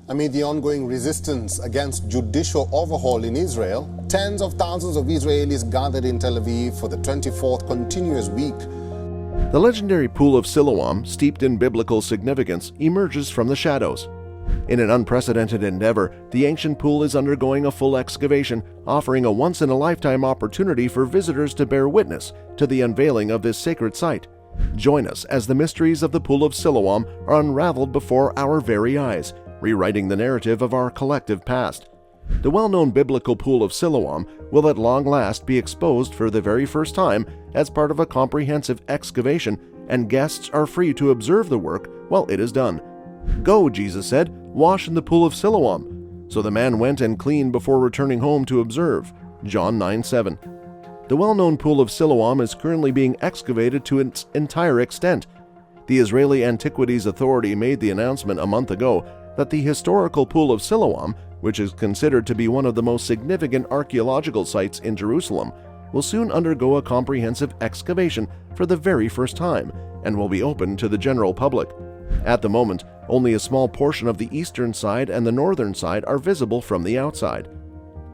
Amid the ongoing resistance against judicial overhaul in Israel, tens of thousands of Israelis gathered in Tel Aviv for the 24th continuous week. The legendary Pool of Siloam, steeped in biblical significance, emerges from the shadows. In an unprecedented endeavor, the ancient pool is undergoing a full excavation, offering a once-in-a-lifetime opportunity for visitors to bear witness to the unveiling of this sacred site. Join us as the mysteries of the Pool of Siloam are unraveled before our very eyes, rewriting the narrative of our collective past. The well-known biblical Pool of Siloam will at long last be exposed for the very first time as part of a comprehensive excavation, and guests are free to observe the work while it is done. "Go," Jesus said, "wash in the Pool of Siloam." So the man went and cleaned before returning home to observe. John 9:7. The well-known Pool of Siloam is currently being excavated to its entire extent. The Israeli Antiquities Authority made the announcement a month ago that the historical Pool of Siloam, which is considered to be one of the most significant archaeological sites in Jerusalem, will soon undergo a comprehensive excavation for the very first time and will be open to the general public. At the moment, only a small portion of the eastern side and the northern side are visible from the outside.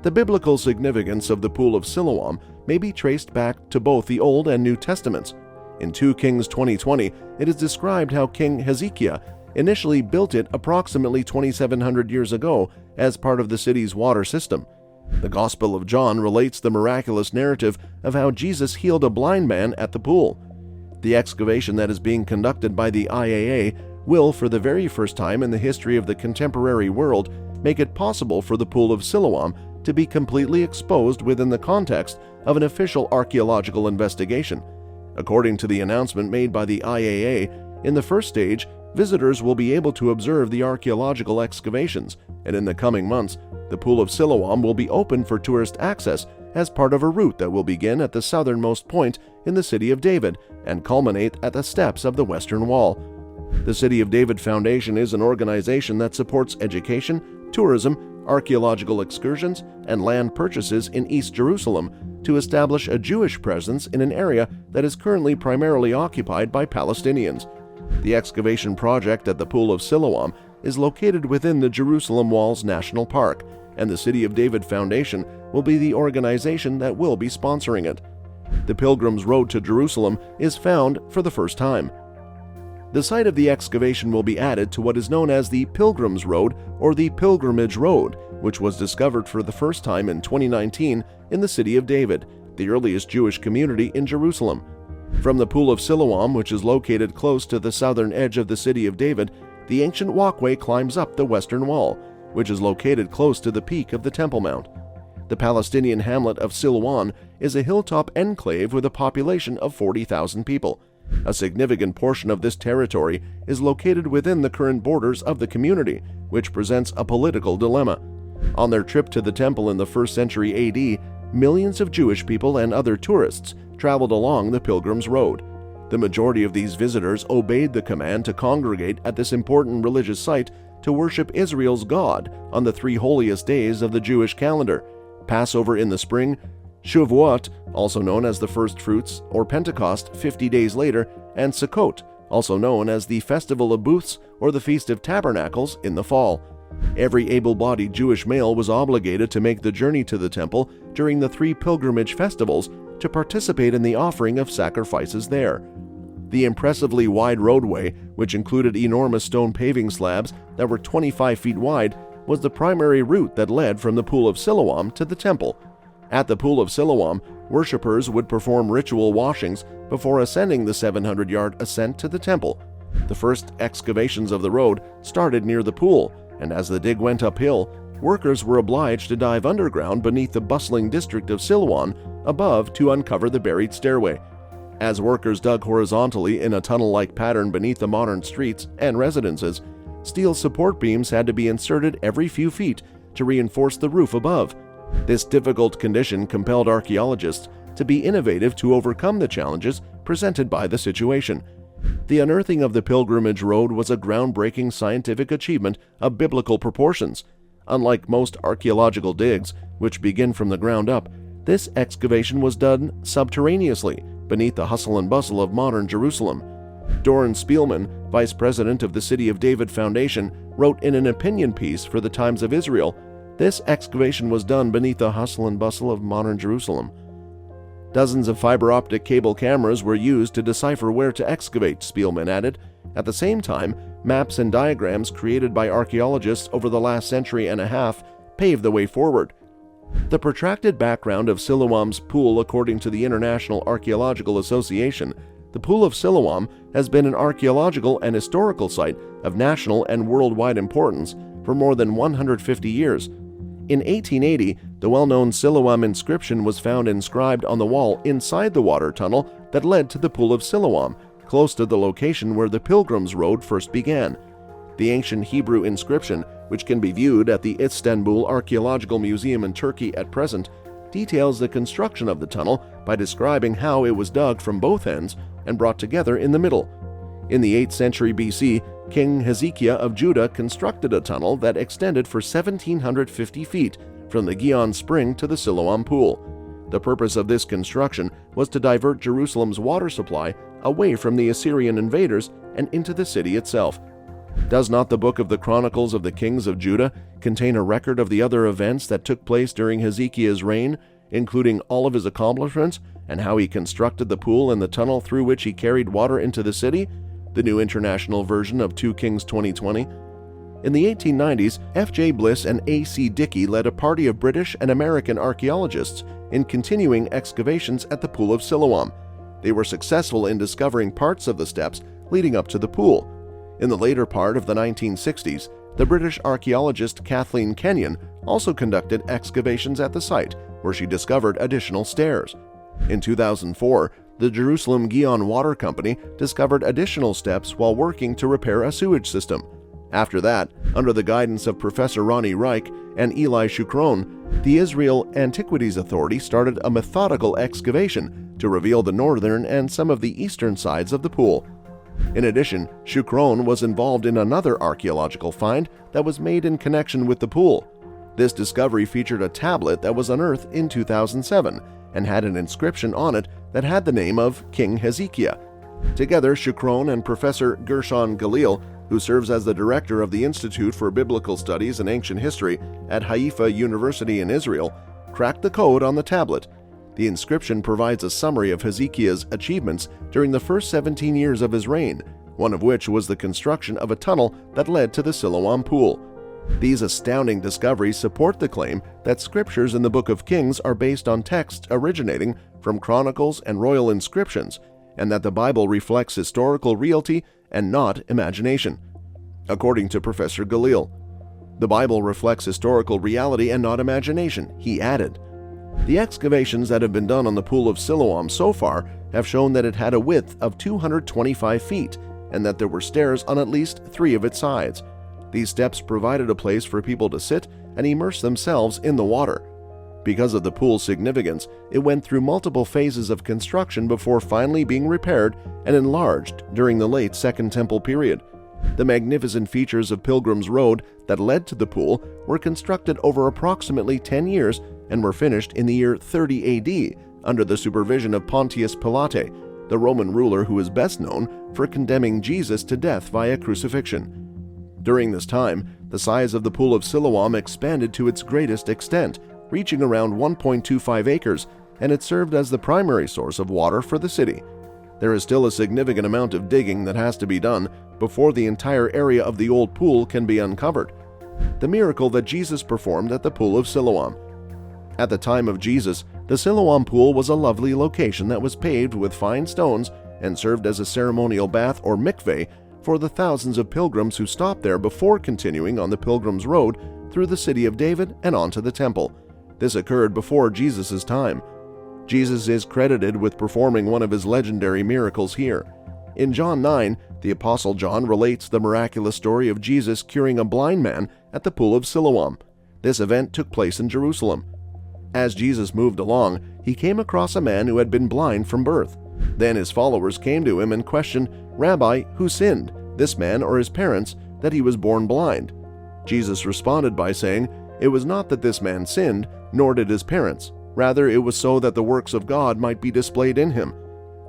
The biblical significance of the Pool of Siloam may be traced back to both the Old and New Testaments. In 2 Kings 20:20, it is described how King Hezekiah initially built it approximately 2,700 years ago as part of the city's water system. The Gospel of John relates the miraculous narrative of how Jesus healed a blind man at the pool. The excavation that is being conducted by the IAA will, for the very first time in the history of the contemporary world, make it possible for the Pool of Siloam to be completely exposed within the context of an official archaeological investigation. According to the announcement made by the IAA, in the first stage, visitors will be able to observe the archaeological excavations, and in the coming months, the Pool of Siloam will be open for tourist access as part of a route that will begin at the southernmost point in the City of David and culminate at the steps of the Western Wall. The City of David Foundation is an organization that supports education, tourism, archaeological excursions, and land purchases in East Jerusalem to establish a Jewish presence in an area that is currently primarily occupied by Palestinians. The excavation project at the Pool of Siloam is located within the Jerusalem Walls National Park, and the City of David Foundation will be the organization that will be sponsoring it. The Pilgrim's Road to Jerusalem is found for the first time. The site of the excavation will be added to what is known as the Pilgrim's Road or the Pilgrimage Road, which was discovered for the first time in 2019 in the City of David, the earliest Jewish community in Jerusalem. From the Pool of Siloam, which is located close to the southern edge of the City of David, the ancient walkway climbs up the Western Wall, which is located close to the peak of the Temple Mount. The Palestinian hamlet of Silwan is a hilltop enclave with a population of 40,000 people. A significant portion of this territory is located within the current borders of the community, which presents a political dilemma. On their trip to the temple in the 1st century AD, millions of Jewish people and other tourists traveled along the Pilgrim's Road. The majority of these visitors obeyed the command to congregate at this important religious site to worship Israel's God on the 3 holiest days of the Jewish calendar: Passover in the spring, Shavuot, also known as the First Fruits, or Pentecost 50 days later, and Sukkot, also known as the Festival of Booths or the Feast of Tabernacles, in the fall. Every able-bodied Jewish male was obligated to make the journey to the temple during the 3 pilgrimage festivals to participate in the offering of sacrifices there. The impressively wide roadway, which included enormous stone paving slabs that were 25 feet wide, was the primary route that led from the Pool of Siloam to the temple. At the Pool of Siloam, worshippers would perform ritual washings before ascending the 700-yard ascent to the temple. The first excavations of the road started near the pool, and as the dig went uphill, workers were obliged to dive underground beneath the bustling district of Silwan above to uncover the buried stairway. As workers dug horizontally in a tunnel-like pattern beneath the modern streets and residences, steel support beams had to be inserted every few feet to reinforce the roof above. This difficult condition compelled archaeologists to be innovative to overcome the challenges presented by the situation. The unearthing of the Pilgrimage Road was a groundbreaking scientific achievement of biblical proportions. Unlike most archaeological digs, which begin from the ground up, this excavation was done subterraneously, beneath the hustle and bustle of modern Jerusalem. Doran Spielman, vice president of the City of David Foundation, wrote in an opinion piece for the Times of Israel, this excavation was done beneath the hustle and bustle of modern Jerusalem. Dozens of fiber optic cable cameras were used to decipher where to excavate, Spielman added. At the same time, maps and diagrams created by archaeologists over the last century and a half paved the way forward. The protracted background of Siloam's pool, according to the International Archaeological Association, the Pool of Siloam has been an archaeological and historical site of national and worldwide importance for more than 150 years. In 1880, the well-known Siloam inscription was found inscribed on the wall inside the water tunnel that led to the Pool of Siloam, close to the location where the Pilgrim's Road first began. The ancient Hebrew inscription, which can be viewed at the Istanbul Archaeological Museum in Turkey at present, details the construction of the tunnel by describing how it was dug from both ends and brought together in the middle. In the 8th century BC, King Hezekiah of Judah constructed a tunnel that extended for 1,750 feet from the Gihon Spring to the Siloam Pool. The purpose of this construction was to divert Jerusalem's water supply away from the Assyrian invaders and into the city itself. Does not the book of the Chronicles of the Kings of Judah contain a record of the other events that took place during Hezekiah's reign, including all of his accomplishments and how he constructed the pool and the tunnel through which he carried water into the city? The New International Version of 2 Kings 2020. In the 1890s, F.J. Bliss and A.C. Dickey led a party of British and American archaeologists in continuing excavations at the Pool of Siloam. They were successful in discovering parts of the steps leading up to the pool. In the later part of the 1960s, the British archaeologist Kathleen Kenyon also conducted excavations at the site, where she discovered additional stairs. In 2004, the Jerusalem Gihon Water Company discovered additional steps while working to repair a sewage system. After that, under the guidance of Professor Ronnie Reich and Eli Shukron, the Israel Antiquities Authority started a methodical excavation to reveal the northern and some of the eastern sides of the pool. In addition, Shukron was involved in another archaeological find that was made in connection with the pool. This discovery featured a tablet that was unearthed in 2007 and had an inscription on it that had the name of King Hezekiah. Together, Shukron and Professor Gershon Galil, who serves as the director of the Institute for Biblical Studies and Ancient History at Haifa University in Israel, cracked the code on the tablet. The inscription provides a summary of Hezekiah's achievements during the first 17 years of his reign, one of which was the construction of a tunnel that led to the Siloam Pool. These astounding discoveries support the claim that scriptures in the Book of Kings are based on texts originating from chronicles and royal inscriptions, and that the Bible reflects historical reality and not imagination. According to Professor Galil, the Bible reflects historical reality and not imagination, he added. The excavations that have been done on the Pool of Siloam so far have shown that it had a width of 225 feet and that there were stairs on at least 3 of its sides. These steps provided a place for people to sit and immerse themselves in the water. Because of the pool's significance, it went through multiple phases of construction before finally being repaired and enlarged during the late Second Temple period. The magnificent features of Pilgrim's Road that led to the pool were constructed over approximately 10 years and were finished in the year 30 AD under the supervision of Pontius Pilate, the Roman ruler who is best known for condemning Jesus to death via crucifixion. During this time, the size of the Pool of Siloam expanded to its greatest extent, reaching around 1.25 acres, and it served as the primary source of water for the city. There is still a significant amount of digging that has to be done before the entire area of the old pool can be uncovered. The miracle that Jesus performed at the Pool of Siloam. At the time of Jesus, the Siloam Pool was a lovely location that was paved with fine stones and served as a ceremonial bath or mikveh for the thousands of pilgrims who stopped there before continuing on the Pilgrim's Road through the city of David and onto the temple. This occurred before Jesus' time. Jesus is credited with performing one of his legendary miracles here. In John 9, the Apostle John relates the miraculous story of Jesus curing a blind man at the Pool of Siloam. This event took place in Jerusalem. As Jesus moved along, he came across a man who had been blind from birth. Then his followers came to him and questioned, "Rabbi, who sinned, this man or his parents, that he was born blind?" Jesus responded by saying, "It was not that this man sinned, nor did his parents. Rather, it was so that the works of God might be displayed in him.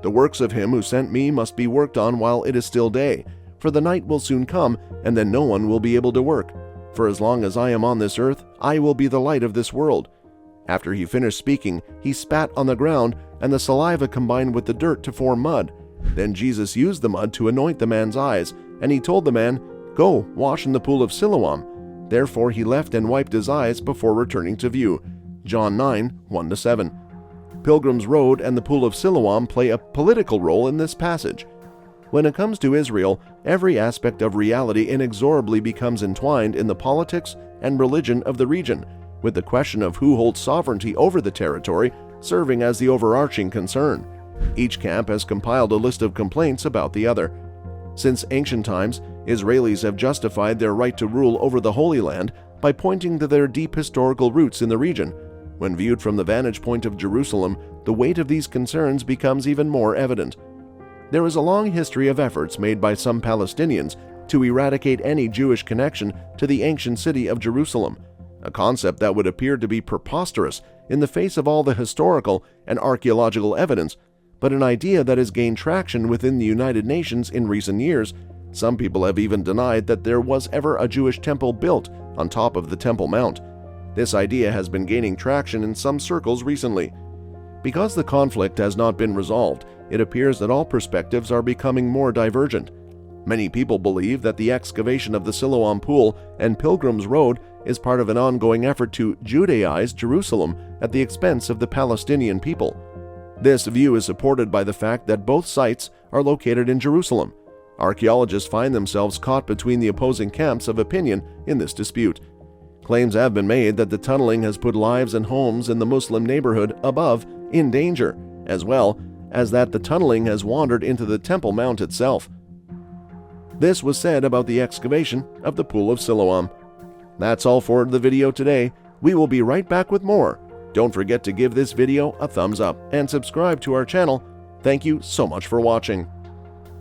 The works of him who sent me must be worked on while it is still day, for the night will soon come, and then no one will be able to work. For as long as I am on this earth, I will be the light of this world." After he finished speaking, he spat on the ground, and the saliva combined with the dirt to form mud. Then Jesus used the mud to anoint the man's eyes, and he told the man, "Go, wash in the pool of Siloam." Therefore he left and wiped his eyes before returning to view. John 9, 1-7. Pilgrim's Road and the Pool of Siloam play a political role in this passage. When it comes to Israel, every aspect of reality inexorably becomes entwined in the politics and religion of the region, with the question of who holds sovereignty over the territory serving as the overarching concern. Each camp has compiled a list of complaints about the other. Since ancient times, Israelis have justified their right to rule over the Holy Land by pointing to their deep historical roots in the region. When viewed from the vantage point of Jerusalem, the weight of these concerns becomes even more evident. There is a long history of efforts made by some Palestinians to eradicate any Jewish connection to the ancient city of Jerusalem, a concept that would appear to be preposterous in the face of all the historical and archaeological evidence, but an idea that has gained traction within the United Nations in recent years. Some people have even denied that there was ever a Jewish temple built on top of the Temple Mount. This idea has been gaining traction in some circles recently. Because the conflict has not been resolved, it appears that all perspectives are becoming more divergent. Many people believe that the excavation of the Siloam Pool and Pilgrim's Road is part of an ongoing effort to Judaize Jerusalem at the expense of the Palestinian people. This view is supported by the fact that both sites are located in Jerusalem. Archaeologists find themselves caught between the opposing camps of opinion in this dispute. Claims have been made that the tunneling has put lives and homes in the Muslim neighborhood above in danger, as well as that the tunneling has wandered into the Temple Mount itself. This was said about the excavation of the Pool of Siloam. That's all for the video today. We will be right back with more. Don't forget to give this video a thumbs up and subscribe to our channel. Thank you so much for watching.